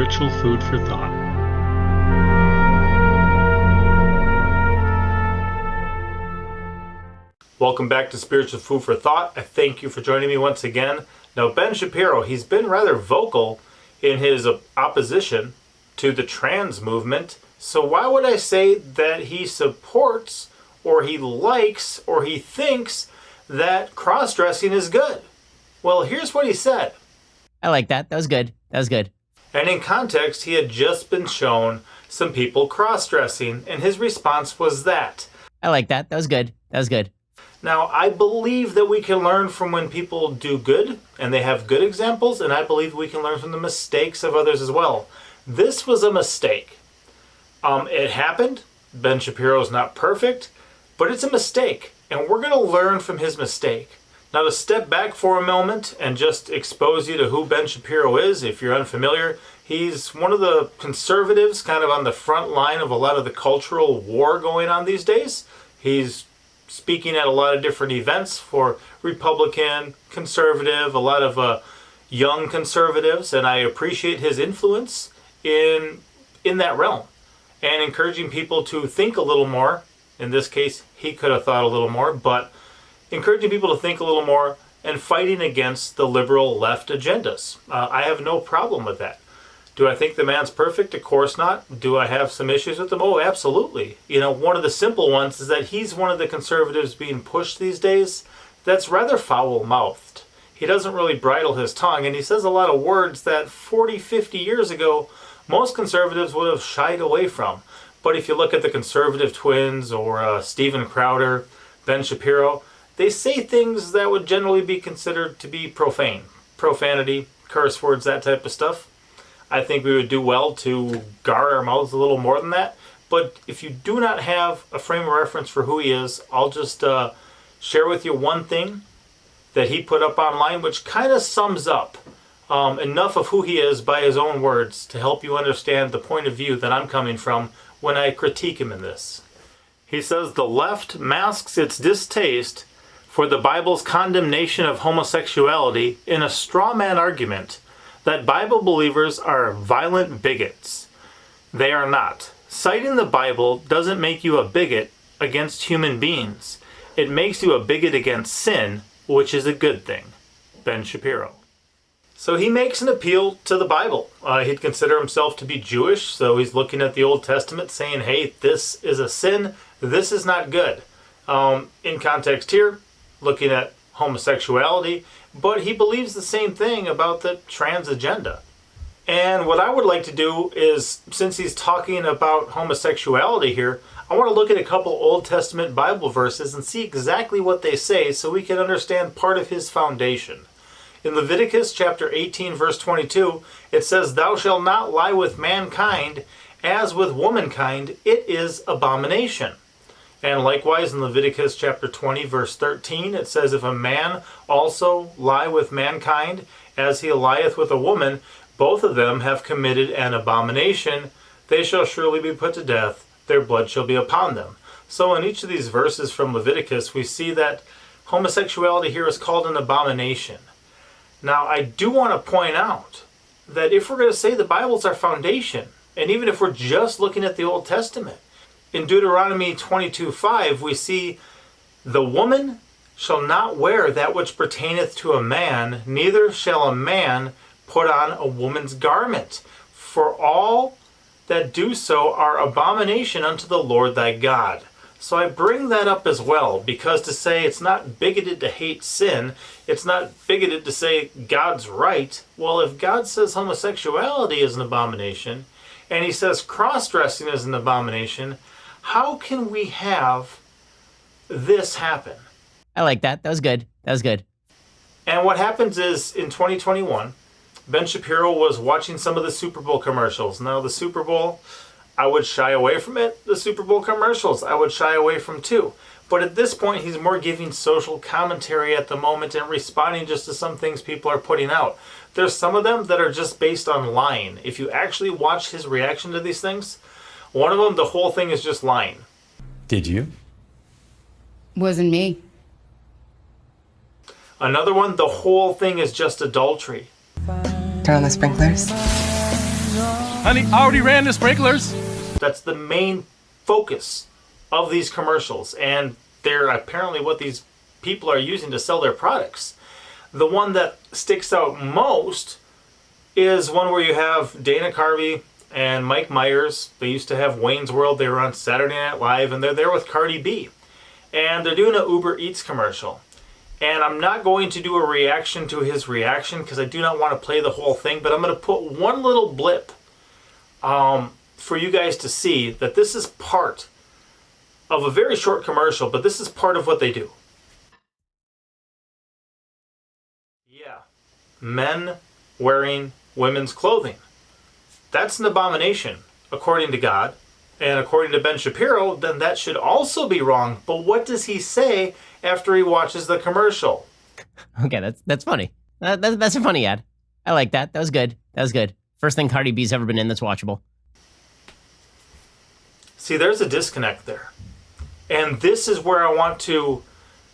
spiritual food for thought. Welcome back to Spiritual Food for Thought. I thank you for joining me once again. Now, Ben Shapiro, he's been rather vocal in his opposition to the trans movement. So why would I say that he supports or he likes or he thinks that cross-dressing is good? Well, here's what he said. I like that. That was good. That was good. And in context, he had just been shown some people cross-dressing, and his response was that. I like that. That was good. That was good. Now, I believe that we can learn from when people do good, and they have good examples, and I believe we can learn from the mistakes of others as well. This was a mistake. It happened. Ben Shapiro is not perfect, but it's a mistake, and we're going to learn from his mistake. Now, to step back for a moment and just expose you to who Ben Shapiro is, if you're unfamiliar, he's one of the conservatives kind of on the front line of a lot of the cultural war going on these days. He's speaking at a lot of different events for Republican, conservative, a lot of young conservatives, and I appreciate his influence in that realm and encouraging people to think a little more. In this case, he could have thought a little more, but encouraging people to think a little more and fighting against the liberal left agendas. I have no problem with that. Do I think the man's perfect? Of course not. Do I have some issues with him? Oh, absolutely. You know, one of the simple ones is that he's one of the conservatives being pushed these days that's rather foul-mouthed. He doesn't really bridle his tongue, and he says a lot of words that 40, 50 years ago, most conservatives would have shied away from. But if you look at the conservative twins or Steven Crowder, Ben Shapiro, they say things that would generally be considered to be profane. Profanity, curse words, that type of stuff. I think we would do well to guard our mouths a little more than that. But if you do not have a frame of reference for who he is, I'll just share with you one thing that he put up online, which kind of sums up enough of who he is by his own words to help you understand the point of view that I'm coming from when I critique him in this. He says the left masks its distaste for the Bible's condemnation of homosexuality in a straw man argument that Bible believers are violent bigots. They are not. Citing the Bible doesn't make you a bigot against human beings. It makes you a bigot against sin, which is a good thing. Ben Shapiro. So he makes an appeal to the Bible. He'd consider himself to be Jewish, so he's looking at the Old Testament saying, hey, this is a sin, this is not good. In context here, looking at homosexuality, but he believes the same thing about the trans agenda. And what I would like to do is, since he's talking about homosexuality here, I want to look at a couple Old Testament Bible verses and see exactly what they say so we can understand part of his foundation. In Leviticus chapter 18, verse 22, it says, "Thou shalt not lie with mankind, as with womankind, it is abomination." And likewise in Leviticus chapter 20, verse 13, it says, "If a man also lie with mankind, as he lieth with a woman, both of them have committed an abomination. They shall surely be put to death. Their blood shall be upon them." So in each of these verses from Leviticus, we see that homosexuality here is called an abomination. Now, I do want to point out that if we're going to say the Bible's our foundation, and even if we're just looking at the Old Testament, in Deuteronomy 22:5, we see, "The woman shall not wear that which pertaineth to a man, neither shall a man put on a woman's garment. For all that do so are abomination unto the Lord thy God." So I bring that up as well, because to say it's not bigoted to hate sin, it's not bigoted to say God's right. Well, if God says homosexuality is an abomination, and he says cross-dressing is an abomination, how can we have this happen? I like that. That was good. That was good. And what happens is, in 2021, Ben Shapiro was watching some of the Super Bowl commercials. Now, the Super Bowl, I would shy away from it. The Super Bowl commercials, I would shy away from too. But at this point, he's more giving social commentary at the moment and responding just to some things people are putting out. There's some of them that are just based on lying. If you actually watch his reaction to these things, one of them, the whole thing is just lying. Did you? Wasn't me. Another one, the whole thing is just adultery. Turn on the sprinklers. Honey, I already ran the sprinklers. That's the main focus of these commercials, and they're apparently what these people are using to sell their products. The one that sticks out most is one where you have Dana Carvey and Mike Meyers. They used to have Wayne's World. They were on Saturday Night Live, and they're there with Cardi B. And they're doing an Uber Eats commercial. And I'm not going to do a reaction to his reaction because I do not want to play the whole thing, but I'm going to put one little blip for you guys to see that this is part of a very short commercial, but this is part of what they do. Yeah, men wearing women's clothing. That's an abomination, according to God. And according to Ben Shapiro, then that should also be wrong. But what does he say after he watches the commercial? Okay, that's funny. That's a funny ad. I like that. That was good. That was good. First thing Cardi B's ever been in that's watchable. See, there's a disconnect there. And this is where I want to,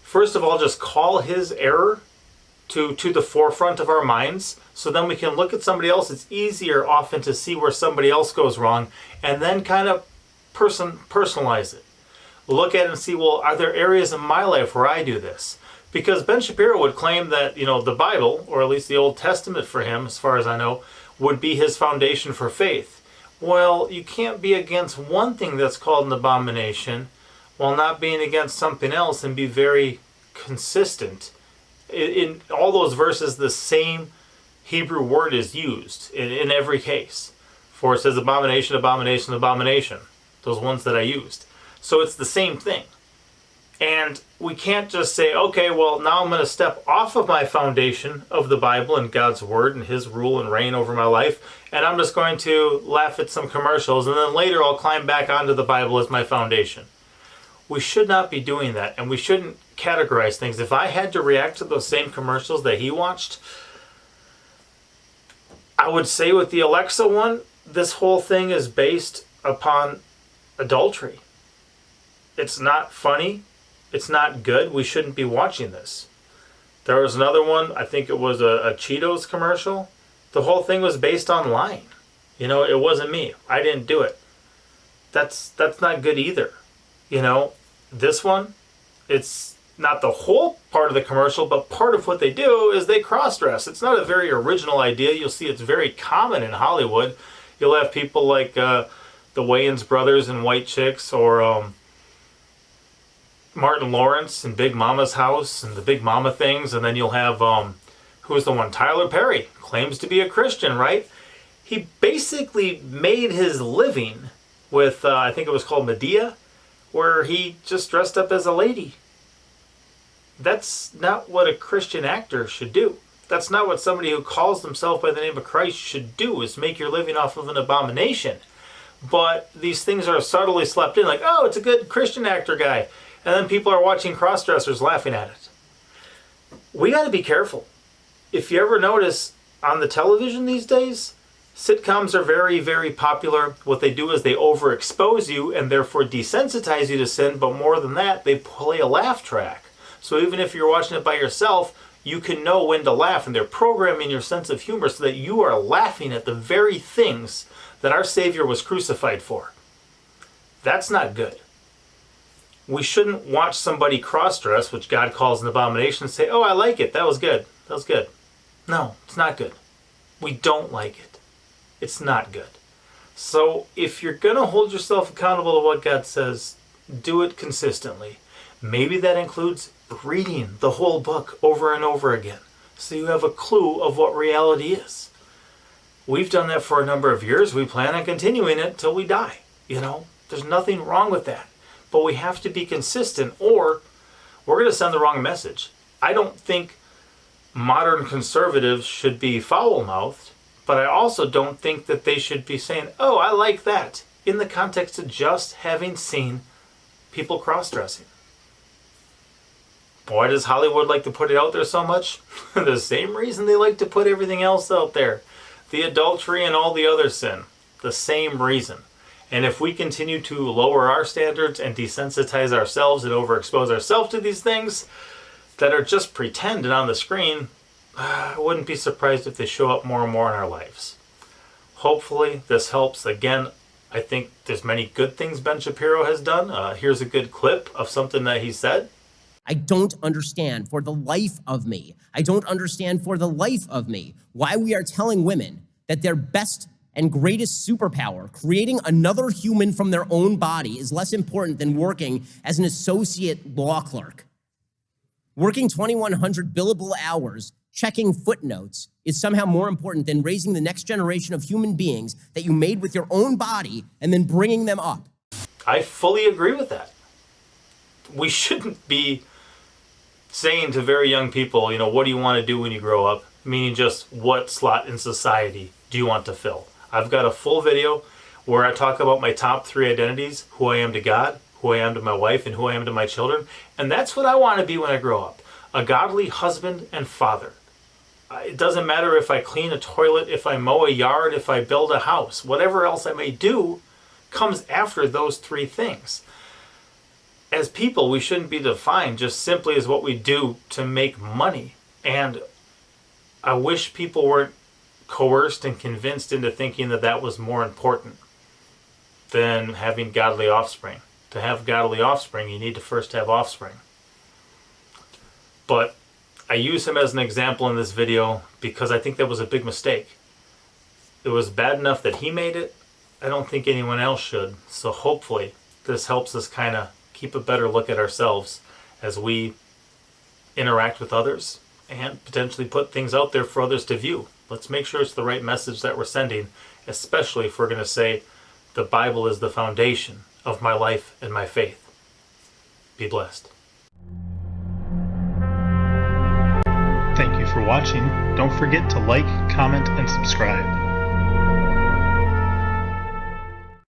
first of all, just call his error to the forefront of our minds, so then we can look at somebody else. It's easier often to see where somebody else goes wrong, and then kind of personalize it. Look at it and see, well, are there areas in my life where I do this? Because Ben Shapiro would claim that, the Bible, or at least the Old Testament for him, as far as I know, would be his foundation for faith. Well, you can't be against one thing that's called an abomination while not being against something else and be very consistent. In all those verses, the same Hebrew word is used in every case. For it says abomination, abomination, abomination. Those ones that I used. So it's the same thing. And we can't just say, okay, well, now I'm going to step off of my foundation of the Bible and God's Word and His rule and reign over my life, and I'm just going to laugh at some commercials, and then later I'll climb back onto the Bible as my foundation. We should not be doing that, and we shouldn't categorize things. If I had to react to those same commercials that he watched, I would say with the Alexa one, this whole thing is based upon adultery. It's not funny. It's not good. We shouldn't be watching this. There was another one, I think it was a Cheetos commercial. The whole thing was based on lying. It wasn't me. I didn't do it. That's not good either. This one, it's not the whole part of the commercial, but part of what they do is they cross-dress. It's not a very original idea. You'll see it's very common in Hollywood. You'll have people like the Wayans brothers in White Chicks, or Martin Lawrence in Big Mama's House and the Big Mama things, and then you'll have who's the one? Tyler Perry claims to be a Christian, right? He basically made his living with I think it was called Medea, where he just dressed up as a lady. That's not what a Christian actor should do. That's not what somebody who calls themselves by the name of Christ should do, is make your living off of an abomination. But these things are subtly slept in, like, oh, it's a good Christian actor guy. And then people are watching cross-dressers laughing at it. We got to be careful. If you ever notice on the television these days, sitcoms are very, very popular. What they do is they overexpose you and therefore desensitize you to sin, but more than that, they play a laugh track. So even if you're watching it by yourself, you can know when to laugh, and they're programming your sense of humor so that you are laughing at the very things that our Savior was crucified for. That's not good. We shouldn't watch somebody cross-dress, which God calls an abomination, and say, oh, I like it. That was good. That was good. No, it's not good. We don't like it. It's not good. So if you're going to hold yourself accountable to what God says, do it consistently. Maybe that includes reading the whole book over and over again, so you have a clue of what reality is. We've done that for a number of years. We plan on continuing it till we die. There's nothing wrong with that. But we have to be consistent, or we're going to send the wrong message. I don't think modern conservatives should be foul-mouthed, but I also don't think that they should be saying, oh, I like that, in the context of just having seen people cross-dressing. Why does Hollywood like to put it out there so much? The same reason they like to put everything else out there. The adultery and all the other sin. The same reason. And if we continue to lower our standards and desensitize ourselves and overexpose ourselves to these things that are just pretend and on the screen, I wouldn't be surprised if they show up more and more in our lives. Hopefully this helps. Again, I think there's many good things Ben Shapiro has done. Here's a good clip of something that he said. I don't understand for the life of me. I don't understand for the life of me why we are telling women that their best and greatest superpower, creating another human from their own body, is less important than working as an associate law clerk. Working 2,100 billable hours, checking footnotes, is somehow more important than raising the next generation of human beings that you made with your own body and then bringing them up. I fully agree with that. We shouldn't be saying to very young people, what do you want to do when you grow up? Meaning just what slot in society do you want to fill? I've got a full video where I talk about my top 3 identities, who I am to God, who I am to my wife, and who I am to my children. And that's what I want to be when I grow up. A godly husband and father. It doesn't matter if I clean a toilet, if I mow a yard, if I build a house. Whatever else I may do comes after those 3 things. As people, we shouldn't be defined just simply as what we do to make money. And I wish people weren't coerced and convinced into thinking that that was more important than having godly offspring. To have godly offspring, you need to first have offspring. But I use him as an example in this video because I think that was a big mistake. It was bad enough that he made it. I don't think anyone else should. So hopefully this helps us kind of keep a better look at ourselves as we interact with others and potentially put things out there for others to view. Let's make sure it's the right message that we're sending, especially if we're going to say the Bible is the foundation of my life and my faith. Be blessed. Thank you for watching. Don't forget to like, comment, and subscribe.